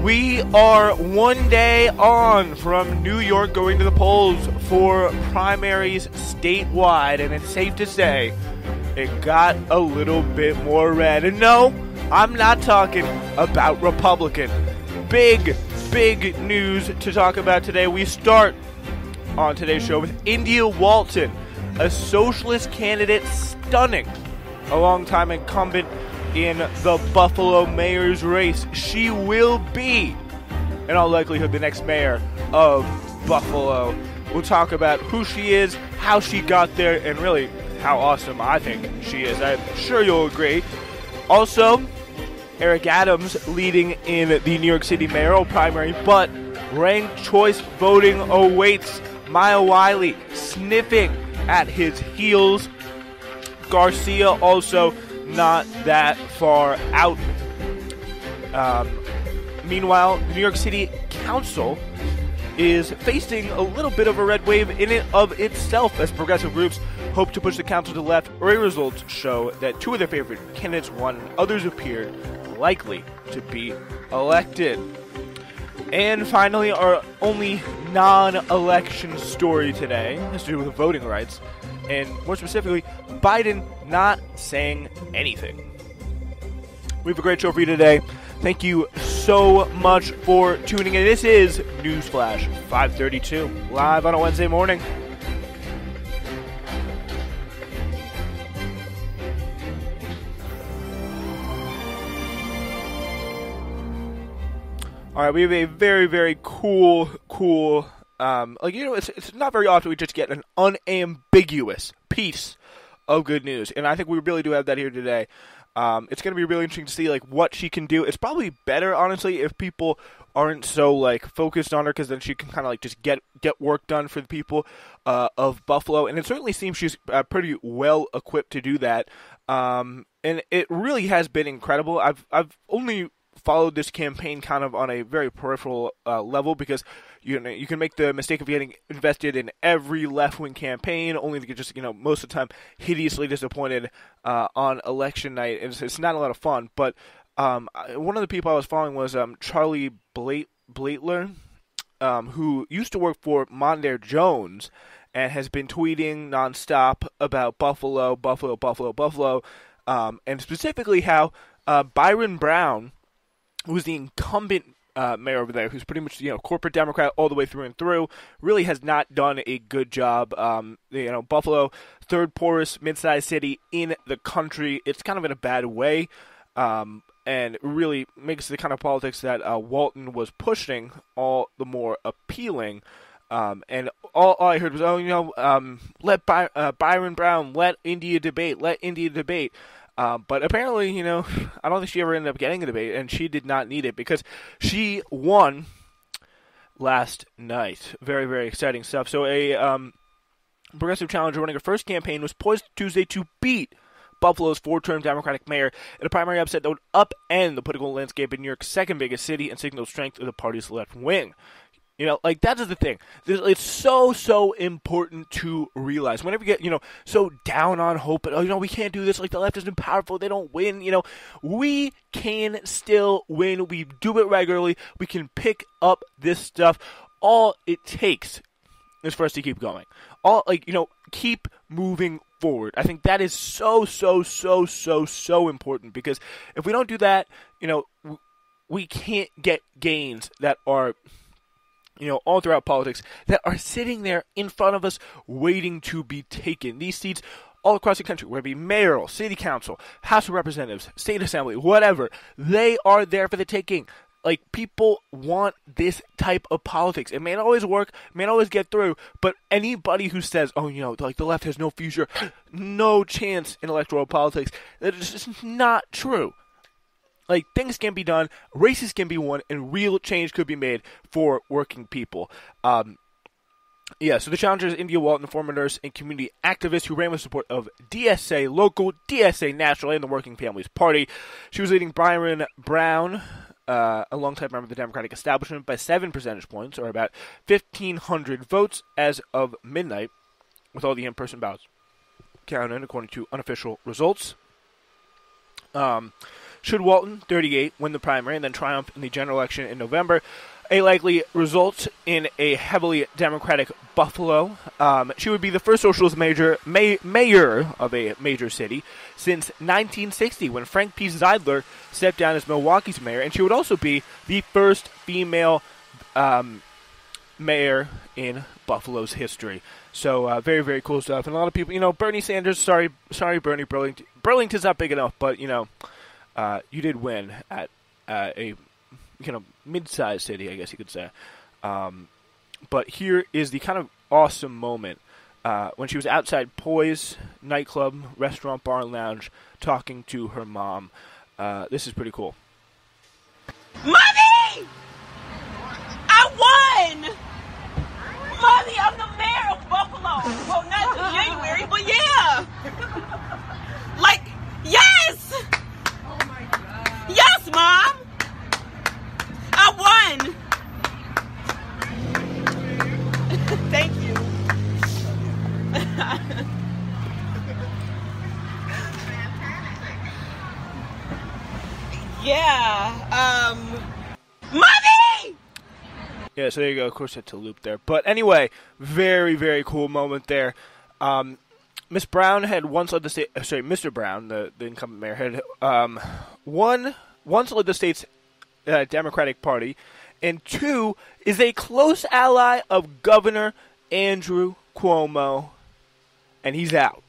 We are one day on from New York going to the polls for primaries statewide, and it's safe to say it got a little bit more red. And no, I'm not talking about Republican. Big news to talk about today. We start on today's show with India Walton, a socialist candidate stunning a longtime incumbent in the Buffalo mayor's race. She will be, in all likelihood, the next mayor of Buffalo. We'll talk about who she is, how she got there, and really how awesome I think she is. I'm sure you'll agree. Also, Eric Adams leading in the New York City mayoral primary, but ranked choice voting awaits. Maya Wiley sniffing at his heels. Garcia also not that far out. Meanwhile, the New York City Council is facing a little bit of a red wave in and of itself as progressive groups hope to push the council to the left. Early results show that two of their favorite candidates won, and others appeared likely to be elected. And finally, our only non-election story today has to do with voting rights, and more specifically, Biden not saying anything. We have a great show for you today. Thank you so much for tuning in. This is Newsflash 532, live on a Wednesday morning. All right, we have a very cool. It's not very often we just get an unambiguous piece of good news, and I think we really do have that here today. It's going to be really interesting to see what she can do. It's probably better, honestly, if people aren't so focused on her, because then she can kind of just get work done for the people of Buffalo, and it certainly seems she's pretty well equipped to do that. And it really has been incredible. I've only followed this campaign kind of on a very peripheral level, because you can make the mistake of getting invested in every left-wing campaign only to get just most of the time hideously disappointed on election night. It's not a lot of fun. But one of the people I was following was Charlie Blaitler, who used to work for Mondaire Jones and has been tweeting nonstop about Buffalo, and specifically how Byron Brown, who's the incumbent mayor over there, who's pretty much corporate Democrat all the way through and through, really has not done a good job. Buffalo, third poorest mid-sized city in the country. It's kind of in a bad way, and really makes the kind of politics that Walton was pushing all the more appealing. And all I heard was, let Byron Brown, let India debate. But apparently, I don't think she ever ended up getting a debate, and she did not need it because she won last night. Very exciting stuff. So a progressive challenger running her first campaign was poised Tuesday to beat Buffalo's four-term Democratic mayor in a primary upset that would upend the political landscape in New York's second biggest city and signal strength of the party's left wing. That is the thing. It's so important to realize. Whenever you get, so down on hope, but, we can't do this, the left isn't powerful, they don't win, we can still win. We do it regularly. We can pick up this stuff. All it takes is for us to keep going. Keep moving forward. I think that is so important, because if we don't do that, we can't get gains that are all throughout politics, that are sitting there in front of us waiting to be taken. These seats all across the country, whether it be mayoral, city council, House of Representatives, state assembly, whatever, they are there for the taking. People want this type of politics. It may not always work, may not always get through, but anybody who says, the left has no future, no chance in electoral politics, that is just not true. Things can be done, races can be won, and real change could be made for working people. So the challenger is India Walton, former nurse and community activist who ran with support of DSA Local, DSA National, and the Working Families Party. She was leading Byron Brown, a longtime member of the Democratic establishment, by 7 percentage points, or about 1,500 votes as of midnight, with all the in-person ballots counted according to unofficial results. Should Walton, 38, win the primary and then triumph in the general election in November, a likely result in a heavily Democratic Buffalo. She would be the first socialist mayor of a major city since 1960, when Frank P. Zeidler stepped down as Milwaukee's mayor, and she would also be the first female mayor in Buffalo's history. So very, very cool stuff. And a lot of people, Bernie Sanders, sorry, Bernie, Burlington's not big enough, but, you did win at a mid-sized city, I guess you could say. But here is the kind of awesome moment when she was outside Poise nightclub, restaurant, bar, and lounge talking to her mom. This is pretty cool. Mommy! I won! Mommy, I'm the mayor of Buffalo. Well, not in January, but yeah. Yes! Oh my God. Yes, Mom! I won! Thank you. Yeah, Mommy! Yeah, so there you go. Of course, I had to loop there. But anyway, very, very cool moment there. Miss Brown had once led the state. Mr. Brown, the incumbent mayor, had once led the state's Democratic Party, and two is a close ally of Governor Andrew Cuomo, and he's out.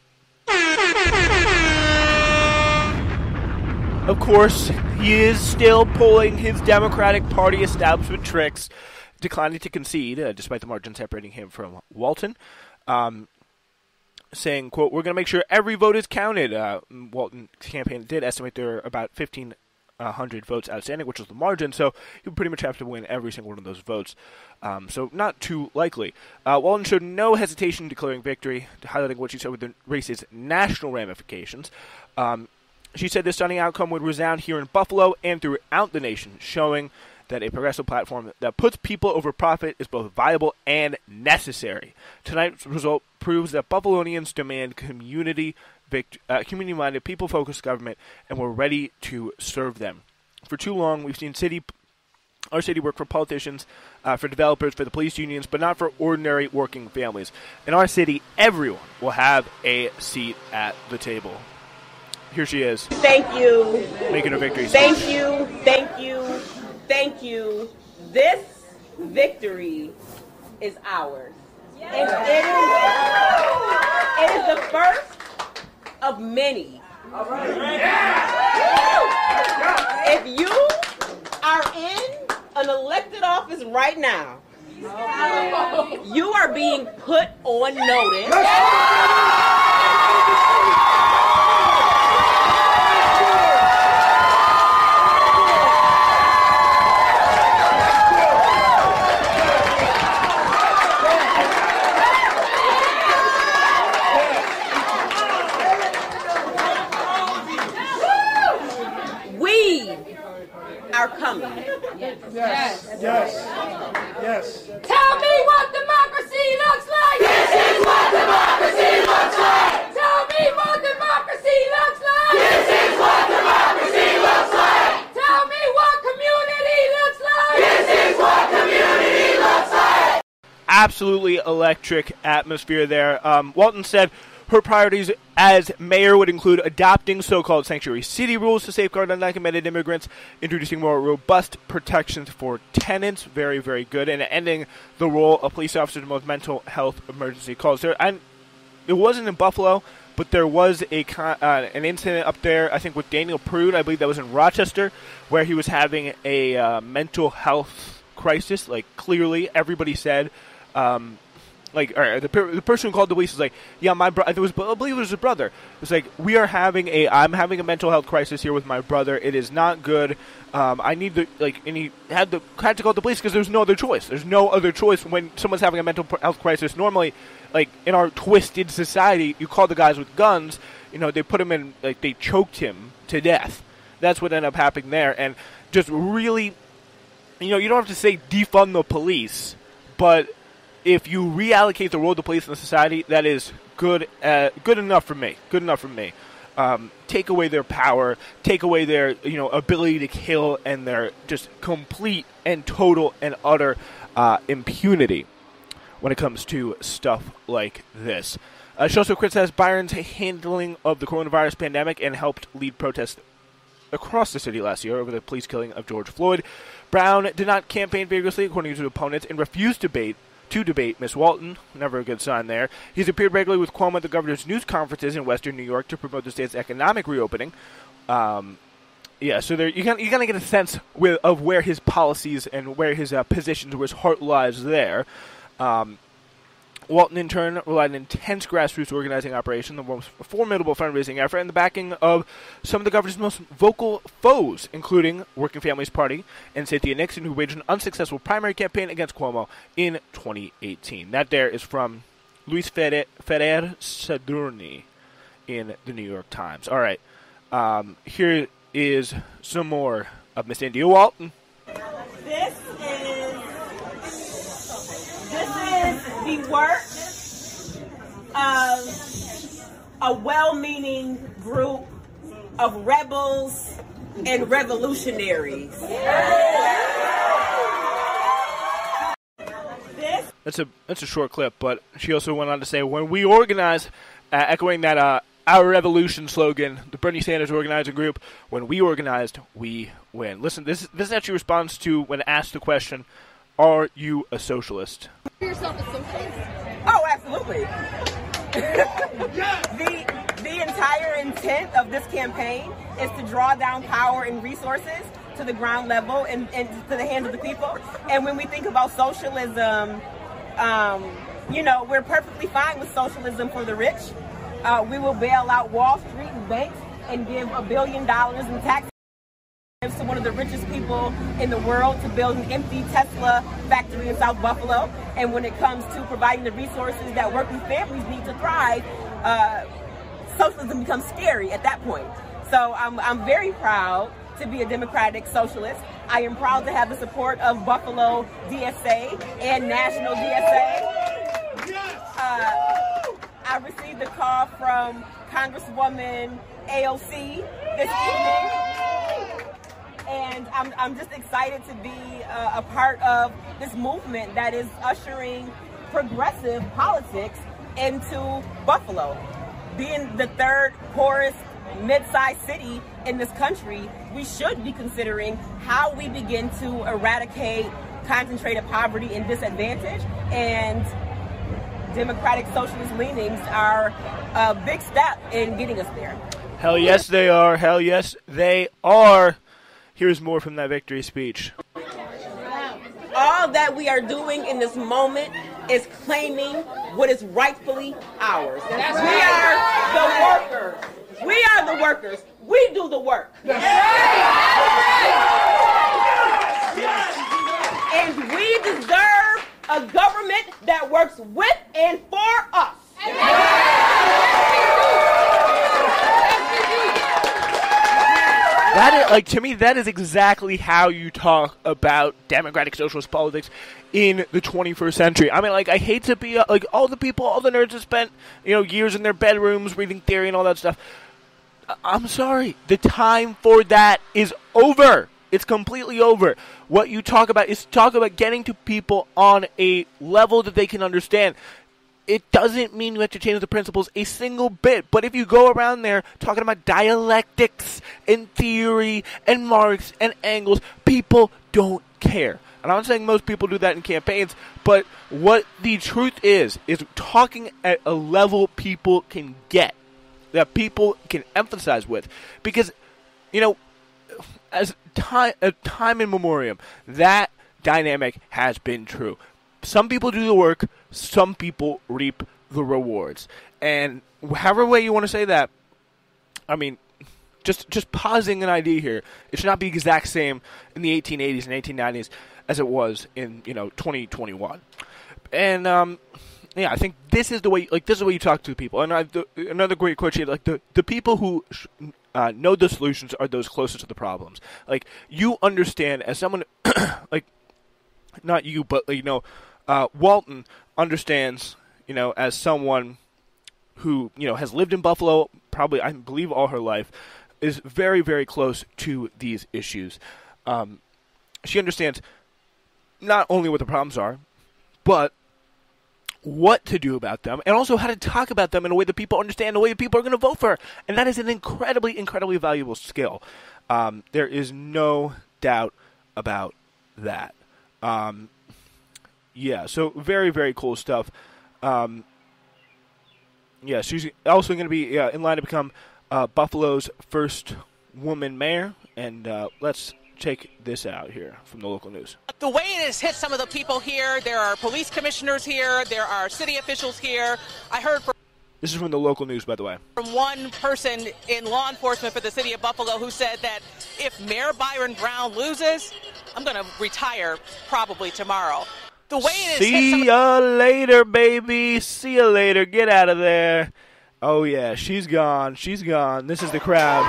Of course, he is still pulling his Democratic Party establishment tricks, declining to concede, despite the margin separating him from Walton, saying, quote, "We're going to make sure every vote is counted." Walton's campaign did estimate there are about 1,500 votes outstanding, which was the margin, so you pretty much have to win every single one of those votes. So not too likely. Walton showed no hesitation in declaring victory, highlighting what she said with the race's national ramifications. She said this stunning outcome would resound here in Buffalo and throughout the nation, showing that a progressive platform that puts people over profit is both viable and necessary. Tonight's result proves that Buffalonians demand community-minded, people-focused government, and we're ready to serve them. For too long, we've seen our city work for politicians, for developers, for the police unions, but not for ordinary working families. In our city, everyone will have a seat at the table. Here she is. Thank you. Making her victory speech. Thank you. Thank you. Thank you. This victory is ours. Yes. It is the first of many. All right. If you are in an elected office right now, you are being put on notice. Are coming. Yes. Tell me what democracy looks like. This is what democracy looks like. Tell me what democracy looks like. This is what democracy looks like. Tell me what community looks like. This is what community looks like. Absolutely electric atmosphere there. Walton said her priorities as mayor would include adopting so-called sanctuary city rules to safeguard undocumented immigrants, introducing more robust protections for tenants, very, very good, and ending the role of police officers in most mental health emergency calls. It wasn't in Buffalo, but there was an incident up there, I think, with Daniel Prude, I believe that was in Rochester, where he was having a mental health crisis. Like, clearly, everybody said... the person who called the police was like, yeah, my brother, I believe it was his brother. It was like, I'm having a mental health crisis here with my brother. It is not good. I need and he had to call the police because there's no other choice. There's no other choice when someone's having a mental health crisis. Normally, like, in our twisted society, you call the guys with guns, they put him in, they choked him to death. That's what ended up happening there. And just really, you don't have to say defund the police, but if you reallocate the role of the police in the society, that is good enough for me. Good enough for me. take away their power, take away their ability to kill, and their just complete and total and utter impunity when it comes to stuff like this. She also criticized Byron's handling of the coronavirus pandemic and helped lead protests across the city last year over the police killing of George Floyd. Brown did not campaign vigorously, according to opponents, and refused to debate Miss Walton. Never a good sign there. He's appeared regularly with Cuomo at the governor's news conferences in Western New York to promote the state's economic reopening. So there you kind of get a sense of where his policies and where his positions, where his heart lies there. Walton, in turn, relied on an intense grassroots organizing operation, the most formidable fundraising effort, and the backing of some of the governor's most vocal foes, including Working Families Party and Cynthia Nixon, who waged an unsuccessful primary campaign against Cuomo in 2018. That there is from Luis Ferrer Sadurni in the New York Times. All right, here is some more of Miss India Walton. This is the work of a well-meaning group of rebels and revolutionaries. That's a short clip, but she also went on to say, when we organize, echoing that Our Revolution slogan, the Bernie Sanders organizing group, when we organized, we win. Listen, this actually responds to when asked the question, are you a socialist? Yourself a socialist? Oh, absolutely. The entire intent of this campaign is to draw down power and resources to the ground level and to the hands of the people. And when we think about socialism, we're perfectly fine with socialism for the rich. We will bail out Wall Street and banks and give $1 billion in tax to one of the richest people in the world to build an empty Tesla factory in South Buffalo. And when it comes to providing the resources that working families need to thrive, socialism becomes scary at that point. So I'm very proud to be a democratic socialist. I am proud to have the support of Buffalo DSA and National DSA. I received a call from Congresswoman AOC this evening. And I'm just excited to be a part of this movement that is ushering progressive politics into Buffalo. Being the third poorest mid-sized city in this country, we should be considering how we begin to eradicate concentrated poverty and disadvantage. And democratic socialist leanings are a big step in getting us there. Hell yes, they are. Hell yes, they are. Here's more from that victory speech. All that we are doing in this moment is claiming what is rightfully ours. We are the workers. We are the workers. We do the work. And we deserve a government that works with and for us. That is, to me, that is exactly how you talk about democratic socialist politics in the 21st century. I mean, I hate to be all the nerds have spent years in their bedrooms reading theory and all that stuff. I'm sorry, the time for that is over. It's completely over. What you talk about is getting to people on a level that they can understand. It doesn't mean you have to change the principles a single bit. But if you go around there talking about dialectics and theory and Marx and Engels, people don't care. And I'm not saying most people do that in campaigns, but what the truth is talking at a level people can get, that people can empathize with. Because, as time in memoriam, that dynamic has been true. Some people do the work, some people reap the rewards. And however way you want to say that, I mean, just pausing an idea here, it should not be the exact same in the 1880s and 1890s as it was in, 2021. And, I think this is the way you talk to people. And another great quote here, the people who know the solutions are those closest to the problems. You understand as someone, not you, but, Walton understands, as someone who, has lived in Buffalo probably, I believe, all her life, is very, very close to these issues. She understands not only what the problems are, but what to do about them, and also how to talk about them in a way that people understand, the way that people are going to vote for her. And that is an incredibly, incredibly valuable skill. There is no doubt about that. So very, very cool stuff. She's also going to be in line to become Buffalo's first woman mayor. And let's check this out here from the local news. The way it has hit some of the people here, there are police commissioners here, there are city officials here. I heard from This is from the local news, by the way. From one person in law enforcement for the city of Buffalo who said that if Mayor Byron Brown loses, I'm going to retire probably tomorrow. The way it is See ya later, baby. See ya later. Get out of there. Oh, yeah, she's gone. She's gone. This is the crowd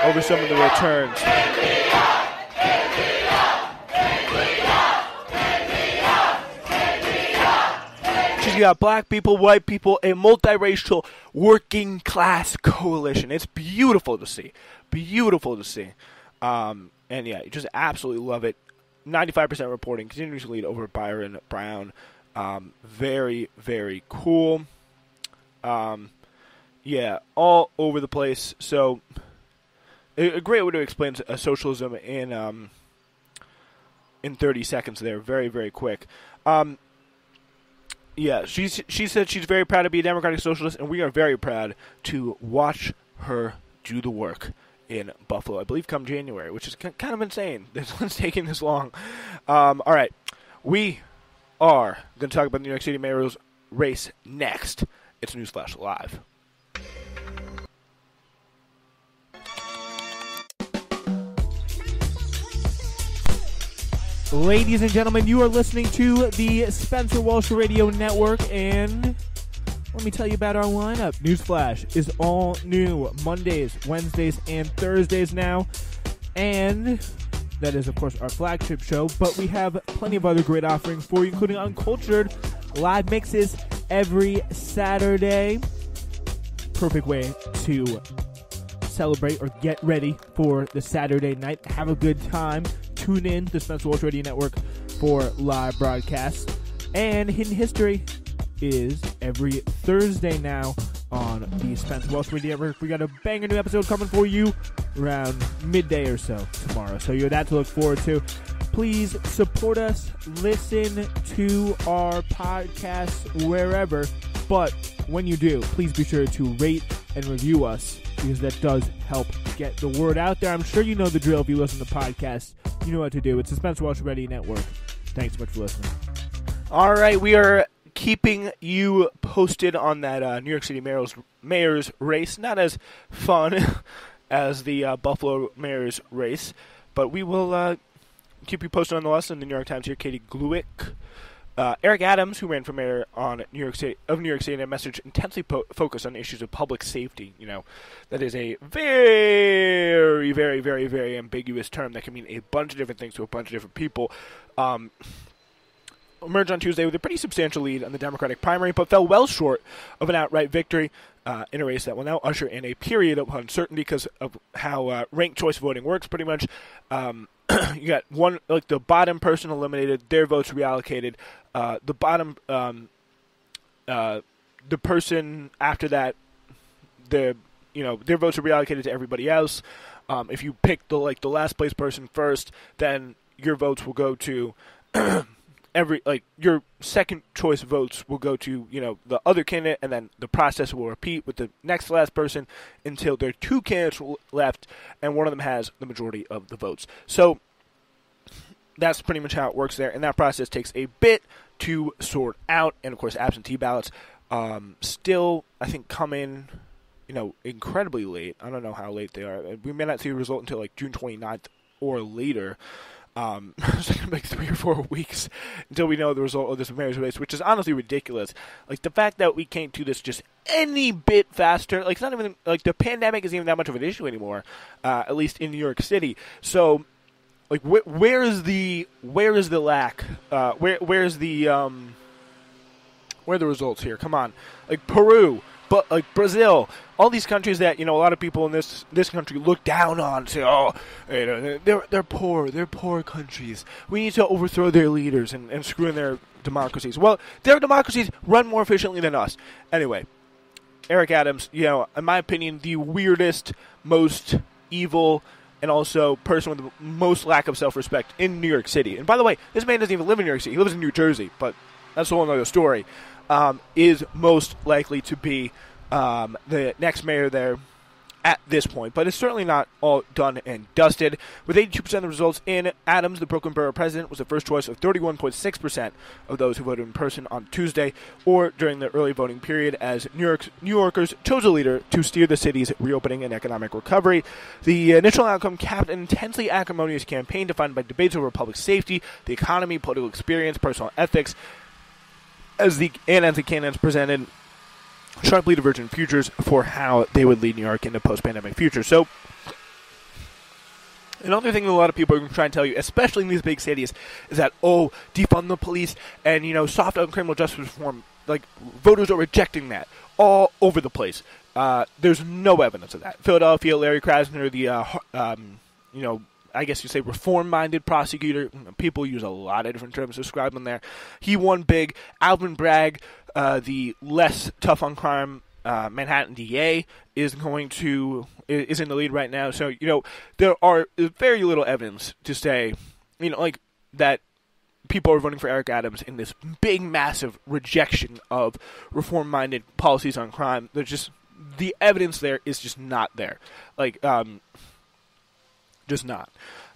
over some of the returns. She's got black people, white people, a multiracial working class coalition. It's beautiful to see. Beautiful to see. And yeah, you just absolutely love it. 95% reporting, continues to lead over Byron Brown. Very, very cool. Yeah, all over the place. So, a great way to explain socialism in 30 seconds there. Very, very quick. Yeah, she said she's very proud to be a Democratic Socialist, and we are very proud to watch her do the work in Buffalo, I believe, come January, which is kind of insane. This one's taking this long. All right, we are going to talk about the New York City mayor's race next. It's Newsflash Live. Ladies and gentlemen, you are listening to the Spencer Walsh Radio Network, and let me tell you about our lineup. Newsflash is all new Mondays, Wednesdays, and Thursdays now, and that is, of course, our flagship show, but we have plenty of other great offerings for you, including Uncultured, live mixes every Saturday. Perfect way to celebrate or get ready for the Saturday night. Have a good time. Tune in to the Spencer Walsh Radio Network for live broadcasts. And Hidden History is every Thursday now on the Spencer Walsh Radio Network. We got a banger new episode coming for you around midday or so tomorrow. So you have that to look forward to. Please support us. Listen to our podcast wherever. But when you do, please be sure to rate and review us, because that does help get the word out there. I'm sure you know the drill if you listen to podcasts. You know what to do. It's the Spencer Walsh Radio Network. Thanks so much for listening. All right, we are keeping you posted on that New York City mayor's race. Not as fun as the Buffalo mayor's race, but we will keep you posted nonetheless. In the New York Times here, Katie Gluick. Eric Adams, who ran for mayor on New York City, in a message intensely focused on issues of public safety. You know, that is a very, very, very, very ambiguous term that can mean a bunch of different things to a bunch of different people. Emerged on Tuesday with a pretty substantial lead on the Democratic primary, but fell well short of an outright victory in a race that will now usher in a period of uncertainty because of how ranked choice voting works, pretty much. You got one, like the bottom person eliminated, their votes reallocated. The bottom, the person after that, their votes are reallocated to everybody else. If you pick the last place person first, then your votes will go to your second choice votes will go to, the other candidate, and then the process will repeat with the next to last person until there are two candidates left, and one of them has the majority of the votes. So that's pretty much how it works there, and that process takes a bit to sort out, and of course absentee ballots still, I think, come in, incredibly late. I don't know how late they are. We may not see a result until June 29th or later. It's going to be 3 or 4 weeks until we know the result of this mayor's race, which is honestly ridiculous. The fact that we can't do this just any bit faster, it's not even, the pandemic isn't even that much of an issue anymore, at least in New York City. So, where is the lack? Where's the Where are the results here? Come on. Like Peru, but like Brazil, all these countries that, a lot of people in this country look down on, say, oh, they're poor countries. We need to overthrow their leaders and screw in their democracies. Well, their democracies run more efficiently than us. Anyway, Eric Adams, in my opinion, the weirdest, most evil, and also person with the most lack of self-respect in New York City. And by the way, this man doesn't even live in New York City. He lives in New Jersey, but that's a whole other story. Is most likely to be the next mayor there at this point. But it's certainly not all done and dusted. With 82% of the results in, Adams, the Brooklyn Borough president, was the first choice of 31.6% of those who voted in person on Tuesday or during the early voting period as New Yorkers chose a leader to steer the city's reopening and economic recovery. The initial outcome capped an intensely acrimonious campaign defined by debates over public safety, the economy, political experience, personal ethics, as the candidates presented sharply divergent futures for how they would lead New York into post-pandemic future. So, another thing that a lot of people are going to try and tell you, especially in these big cities, is that, defund the police and, soft on criminal justice reform, like, voters are rejecting that all over the place. There's no evidence of that. Philadelphia, Larry Krasner, the, I guess you say reform-minded prosecutor. People use a lot of different terms to describe him there. He won big. Alvin Bragg, the less tough on crime Manhattan DA, is in the lead right now. So, there are very little evidence to say, that people are voting for Eric Adams in this big, massive rejection of reform-minded policies on crime. There's just, the evidence there is just not there. Just not.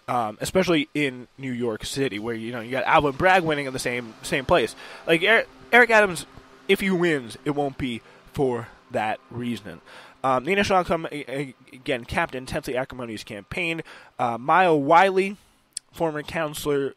Especially in New York City, where, you got Alvin Bragg winning in the same place. Like, Eric Adams, if he wins, it won't be for that reason. The initial outcome, again, capped an intensely acrimonious campaign. Maya Wiley, former counsel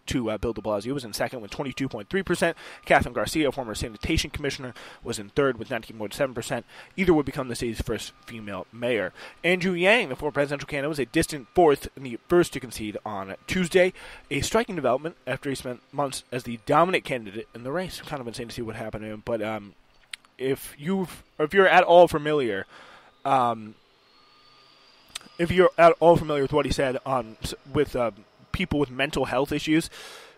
to Bill de Blasio, was in second with 22.3%. Catherine Garcia, former sanitation commissioner, was in third with 19.7%. Either would become the city's first female mayor. Andrew Yang, the former presidential candidate, was a distant fourth and the first to concede on Tuesday. A striking development after he spent months as the dominant candidate in the race. Kind of insane to see what happened to him. But if you're at all familiar with what he said with people with mental health issues,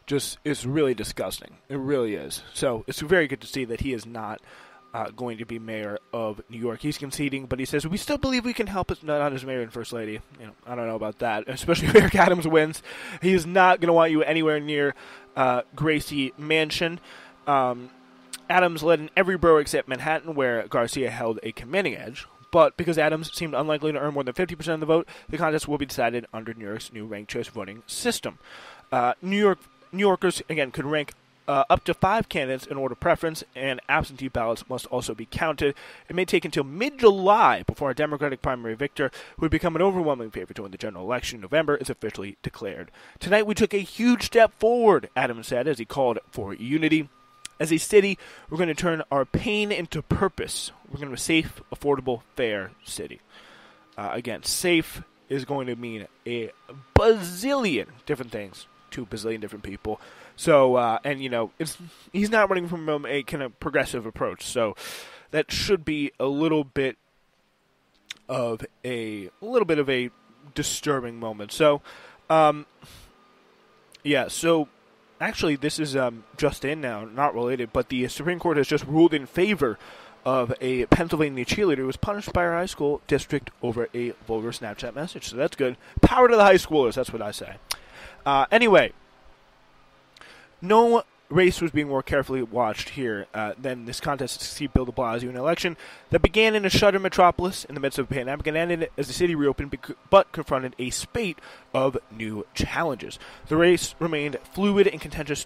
just is really disgusting. It really is. So it's very good to see that he is not going to be mayor of New York. He's conceding, but he says, we still believe we can help us, not as mayor and first lady. I don't know about that, especially if Eric Adams wins. He's not going to want you anywhere near Gracie Mansion. Adams led in every borough except Manhattan, where Garcia held a commanding edge. But because Adams seemed unlikely to earn more than 50% of the vote, the contest will be decided under New York's new ranked choice voting system. New Yorkers, again, could rank up to 5 candidates in order of preference, and absentee ballots must also be counted. It may take until mid-July before a Democratic primary victor, who would become an overwhelming favorite to win the general election in November, is officially declared. Tonight we took a huge step forward, Adams said, as he called for unity. As a city, we're going to turn our pain into purpose. We're going to have a safe, affordable, fair city. Again, safe is going to mean a bazillion different things to a bazillion different people. So, he's not running from a kind of progressive approach. So that should be a little bit of a disturbing moment. So, so actually, this is just in now, not related, but the Supreme Court has just ruled in favor of a Pennsylvania cheerleader who was punished by her high school district over a vulgar Snapchat message. So that's good. Power to the high schoolers, that's what I say. Anyway, no race was being more carefully watched here than this contest to succeed Bill de Blasio in an election that began in a shuttered metropolis in the midst of a pandemic and ended as the city reopened but confronted a spate of new challenges. The race remained fluid and contentious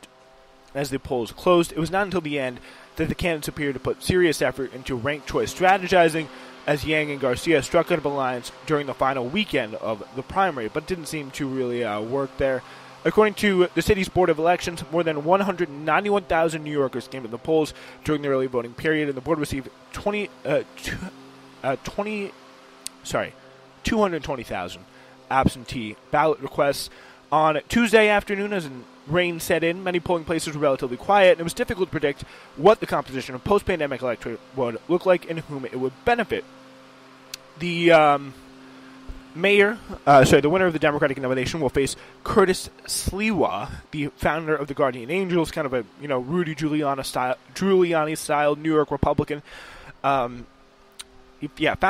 as the polls closed. It was not until the end that the candidates appeared to put serious effort into ranked choice strategizing as Yang and Garcia struck out of alliance during the final weekend of the primary, but didn't seem to really work there. According to the city's Board of Elections, more than 191,000 New Yorkers came to the polls during the early voting period, and the board received 220,000 absentee ballot requests. On Tuesday afternoon, as rain set in, many polling places were relatively quiet, and it was difficult to predict what the composition of post-pandemic electorate would look like and whom it would benefit. The the winner of the Democratic nomination will face Curtis Sliwa, the founder of the Guardian Angels, kind of a Rudy Giuliani-style New York Republican. Founding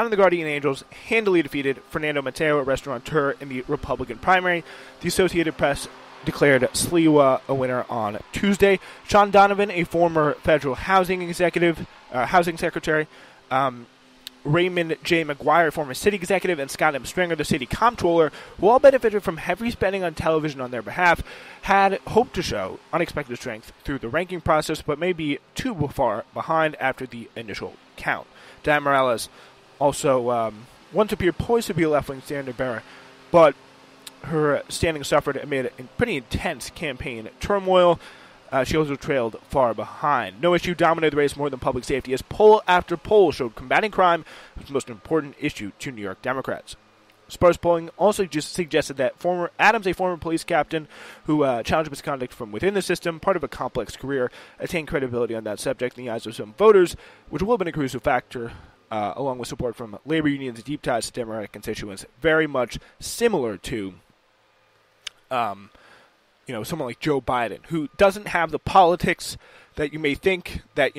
the Guardian Angels, handily defeated Fernando Mateo, a restaurateur, in the Republican primary. The Associated Press declared Sliwa a winner on Tuesday. Sean Donovan, a former federal housing secretary, Raymond J. McGuire, former city executive, and Scott M. Stringer, the city comptroller, who all benefited from heavy spending on television on their behalf, had hoped to show unexpected strength through the ranking process, but may be too far behind after the initial count. Diane Morales also once appeared poised to be a left-wing standard-bearer, but her standing suffered amid a pretty intense campaign turmoil. She also trailed far behind. No issue dominated the race more than public safety, as poll after poll showed combating crime was the most important issue to New York Democrats. Sparse polling also just suggested that Adams, a former police captain who challenged misconduct from within the system, part of a complex career, attained credibility on that subject in the eyes of some voters, which will have been a crucial factor, along with support from labor unions, deep ties to Democratic constituents, very much similar to someone like Joe Biden, who doesn't have the politics that you may think that,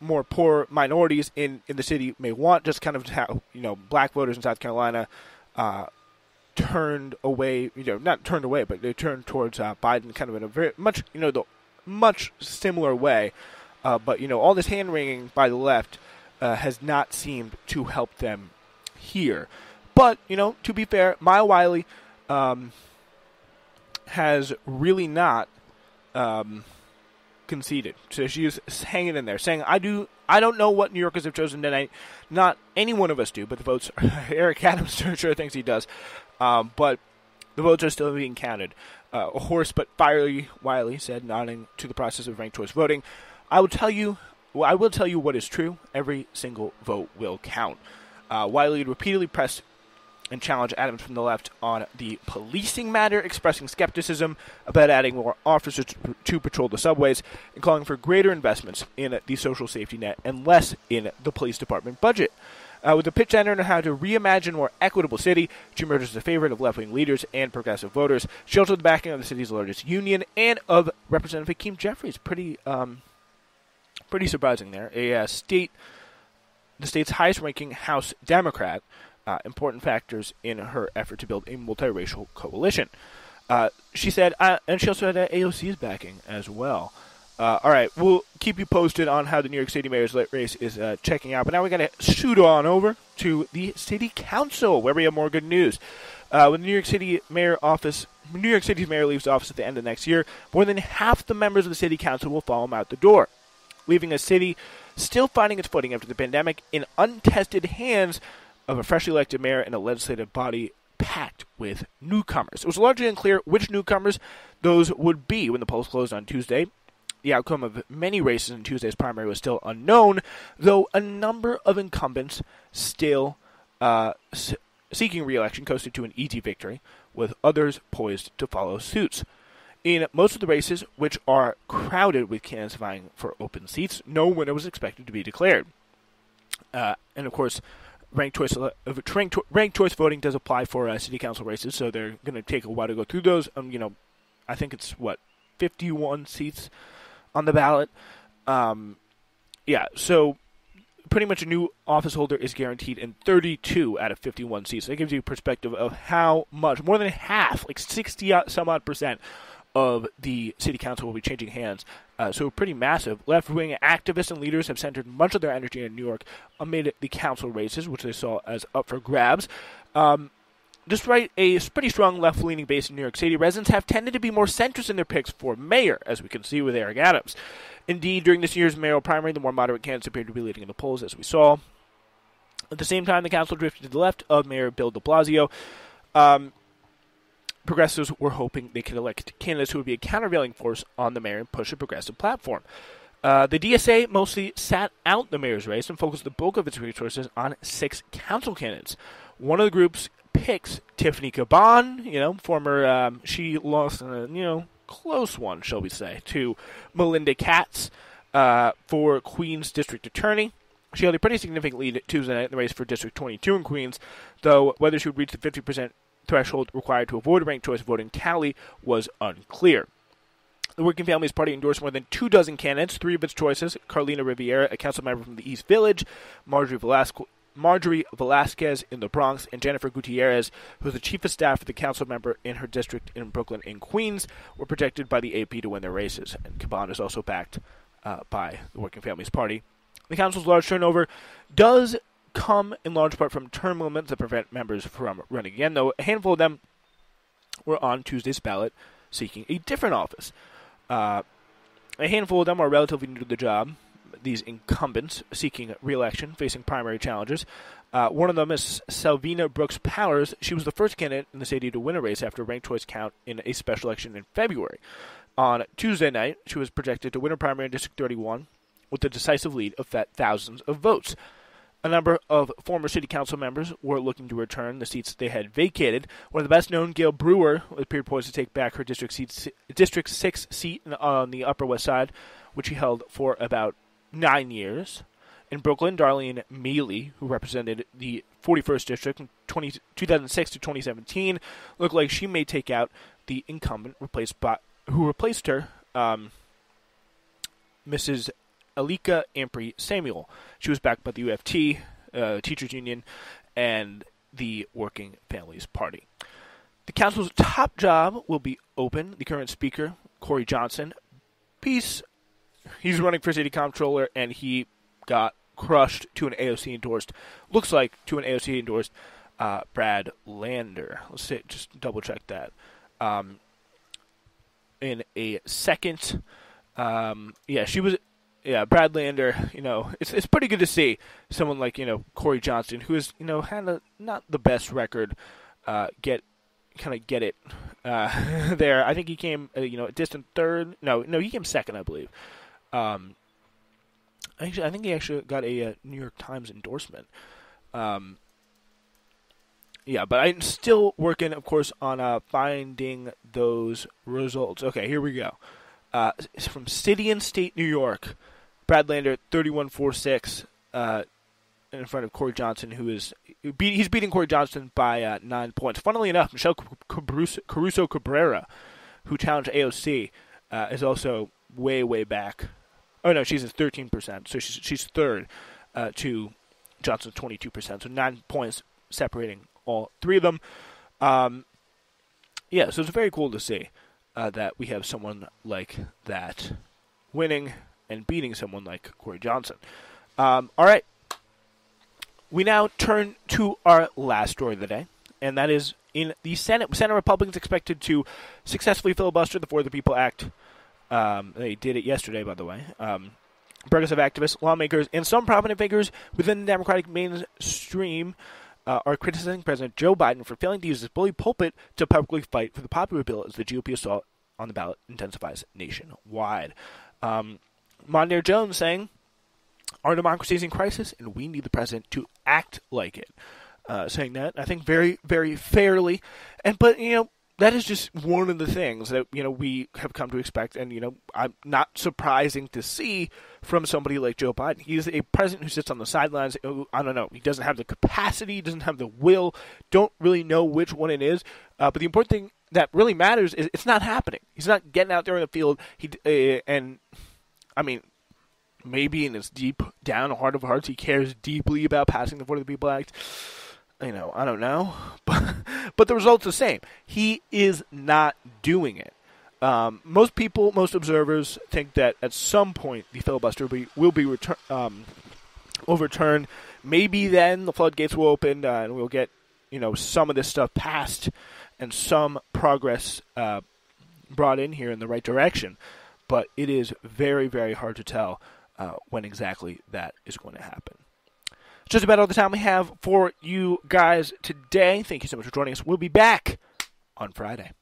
more poor minorities in the city may want, just kind of how, black voters in South Carolina turned away, not turned away, but they turned towards Biden kind of in a very much, the much similar way. But, all this hand-wringing by the left has not seemed to help them here. But, to be fair, Maya Wiley has really not conceded. So she's hanging in there, saying, I don't know what New Yorkers have chosen tonight. Not any one of us do, but the votes, Eric Adams sure thinks he does. But the votes are still being counted. A hoarse but fiery Wiley said, nodding to the process of ranked choice voting, I will tell you what is true. Every single vote will count. Wiley had repeatedly pressed and challenged Adams from the left on the policing matter, expressing skepticism about adding more officers to patrol the subways and calling for greater investments in the social safety net and less in the police department budget. With the pitch centered on how to reimagine a more equitable city, she emerged as a favorite of left-wing leaders and progressive voters. She also had the backing of the city's largest union and of Representative Hakeem Jeffries. Pretty surprising there. The state's highest-ranking House Democrat. Important factors in her effort to build a multiracial coalition. She said, and she also had AOC's backing as well. All right, we'll keep you posted on how the New York City mayor's race is checking out. But now we got to shoot on over to the city council, where we have more good news. When the New York City's mayor leaves office at the end of next year, more than half the members of the city council will follow him out the door, leaving a city still finding its footing after the pandemic in untested hands of a freshly elected mayor and a legislative body packed with newcomers. It was largely unclear which newcomers those would be when the polls closed on Tuesday. The outcome of many races in Tuesday's primary was still unknown, though a number of incumbents still seeking re-election coasted to an easy victory, with others poised to follow suit. In most of the races, which are crowded with candidates vying for open seats, no winner was expected to be declared. And of course, ranked choice voting does apply for city council races, so they're going to take a while to go through those. I think it's 51 seats on the ballot. So pretty much a new office holder is guaranteed in 32 out of 51 seats. That gives you a perspective of how much, more than half, like 60 some odd percent of the city council will be changing hands. So pretty massive. Left-wing activists and leaders have centered much of their energy in New York amid the council races, which they saw as up for grabs. Despite a pretty strong left-leaning base in New York City, residents have tended to be more centrist in their picks for mayor, as we can see with Eric Adams. Indeed, during this year's mayoral primary, the more moderate candidates appeared to be leading in the polls, as we saw. At the same time, the council drifted to the left of Mayor Bill de Blasio. Progressives were hoping they could elect candidates who would be a countervailing force on the mayor and push a progressive platform. The DSA mostly sat out the mayor's race and focused the bulk of its resources on 6 council candidates. One of the groups picks Tiffany Caban, former, she lost in a, close one, shall we say, to Melinda Katz for Queens District Attorney. She held a pretty significant lead Tuesday night in the race for District 22 in Queens, though whether she would reach the 50% threshold required to avoid a ranked choice voting tally was unclear. The Working Families Party endorsed more than 24 candidates, 3 of its choices: Carlina Riviera, a council member from the East Village, Marjorie Velasquez in the Bronx, and Jennifer Gutierrez, who is the chief of staff for the council member in her district in Brooklyn and Queens, were projected by the AP to win their races. And Caban is also backed by the Working Families Party. The council's large turnover does come in large part from term limits that prevent members from running again, though a handful of them were on Tuesday's ballot seeking a different office. A handful of them are relatively new to the job, these incumbents seeking re-election, facing primary challenges. One of them is Salvina Brooks Powers. She was the first candidate in the city to win a race after a ranked choice count in a special election in February. On Tuesday night, she was projected to win a primary in District 31 with a decisive lead of thousands of votes. A number of former city council members were looking to return the seats they had vacated. One of the best-known, Gail Brewer, appeared poised to take back her District 6 seat on the Upper West Side, which she held for about 9 years. In Brooklyn, Darlene Mealy, who represented the 41st District from 2006 to 2017, looked like she may take out the incumbent who replaced her, Mrs. Alika Ampry Samuel. She was backed by the UFT, Teachers Union, and the Working Families Party. The council's top job will be open. The current speaker, Corey Johnson, he's running for city comptroller, and he got crushed to an AOC-endorsed, Brad Lander. Let's see, just double-check that. In a second, Brad Lander, it's pretty good to see someone like, Corey Johnson, who is, had not the best record, get it there. I think he came, a distant third. No, he came second, I believe. I think he actually got a New York Times endorsement. But I'm still working, of course, on finding those results. Okay, here we go. From City and State New York, Brad Lander 31-46 in front of Corey Johnson, he's beating Corey Johnson by 9 points. Funnily enough, Michelle Caruso Cabrera, who challenged AOC, is also way back. Oh no, she's at 13%, so she's third to Johnson's 22%. So 9 points separating all 3 of them. So it's very cool to see that we have someone like that winning and beating someone like Corey Johnson. All right. We now turn to our last story of the day, and that is in the Senate. Senate Republicans expected to successfully filibuster the For the People Act. They did it yesterday, by the way. Progressive activists, lawmakers, and some prominent figures within the Democratic mainstream are criticizing President Joe Biden for failing to use his bully pulpit to publicly fight for the popular bill as the GOP assault on the ballot intensifies nationwide. Mondaire Jones saying, "Our democracy is in crisis, and we need the president to act like it." Saying that, I think, very, very fairly. But that is just one of the things that, we have come to expect, and, I'm not surprising to see from somebody like Joe Biden. He's a president who sits on the sidelines. I don't know. He doesn't have the capacity, doesn't have the will, don't really know which one it is. But the important thing that really matters is it's not happening. He's not getting out there in the field. Maybe in his deep down heart of hearts, he cares deeply about passing the For the People Act. I don't know. But the result's the same. He is not doing it. Most observers think that at some point the filibuster will be overturned. Maybe then the floodgates will open and we'll get, some of this stuff passed and some progress brought in here in the right direction. But it is very, very hard to tell when exactly that is going to happen. Just about all the time we have for you guys today. Thank you so much for joining us. We'll be back on Friday.